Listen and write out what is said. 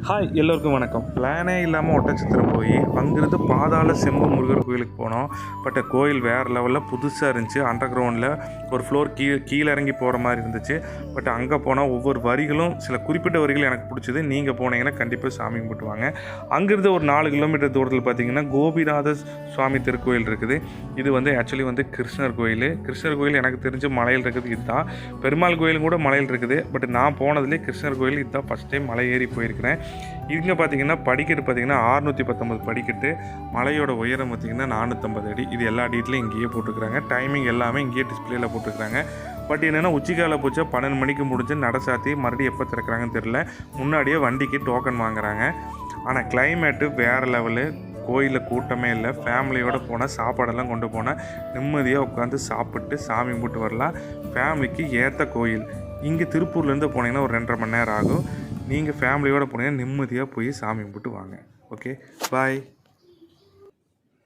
Hi எல்லோருக்கும் வணக்கம். பிளானே இல்லாமல் ஒட்டச்சத்திரம் போய் அங்கேருந்து பாதாள செம்பு முருகர் கோயிலுக்கு போனோம். பட் கோயில் வேறு லெவலில் புதுசாக இருந்துச்சு. அண்டர் கிரவுண்டில் ஒரு ஃப்ளோர் கீழே இறங்கி போகிற மாதிரி இருந்துச்சு. பட் அங்கே போனால் ஒவ்வொரு வரிகளும் சில குறிப்பிட்ட வரிகள் எனக்கு பிடிச்சது. நீங்கள் போனீங்கன்னா கண்டிப்பாக சாமி கும்பிட்டு வாங்க. அங்கேருந்து ஒரு 4 கிலோமீட்டர் தூரத்தில் பார்த்தீங்கன்னா கோபிநாத சுவாமி திருக்கோயில் இருக்குது. இது ஆக்சுவலி கிருஷ்ணர் கோயில். கிருஷ்ணர் கோயில் எனக்கு தெரிஞ்ச மலையில் இருக்குது இதுதான். பெருமாள் கோயிலும் கூட மலையில் இருக்குது. பட் நான் போனதுலேயே கிருஷ்ணர் கோயில் இதுதான் ஃபஸ்ட் டைம் மலை ஏறி போயிருக்கிறேன். இங்கே பார்த்தீங்கன்னா படிக்கட்டு பார்த்தீங்கன்னா 619 படிக்கட்டு. மலையோட உயரம் பார்த்தீங்கன்னா 450 அடி. இது எல்லா டீட்டெயிலும் இங்கேயே போட்டுருக்குறாங்க. டைமிங் எல்லாமே இங்கேயே டிஸ்பிளேயில் போட்டுருக்குறாங்க. பட் என்னென்னா உச்சிக்கால போச்சா 12 மணிக்கு முடிஞ்சு நட சாத்தி மறுபடியும் எப்போ திறக்கிறாங்கன்னு தெரில. முன்னாடியே வண்டிக்கு டோக்கன் வாங்குறாங்க. ஆனால் கிளைமேட்டு வேறு லெவலு. கோயிலில் கூட்டமே இல்லை. ஃபேமிலியோடு போனால் சாப்பாடெல்லாம் கொண்டு போனால் நிம்மதியாக உட்காந்து சாப்பிட்டு சாமி கும்பிட்டு வரலாம். ஃபேமிலிக்கு ஏற்ற கோயில். இங்கே திருப்பூர்லேருந்து போனீங்கன்னா ஒரு 2.5 மணி நேரம் ஆகும். நீங்கள் ஃபேமிலியோடு போனீங்கன்னா நிம்மதியாக போய் சாமி கும்பிட்டு வாங்க. ஓகே, பாய்.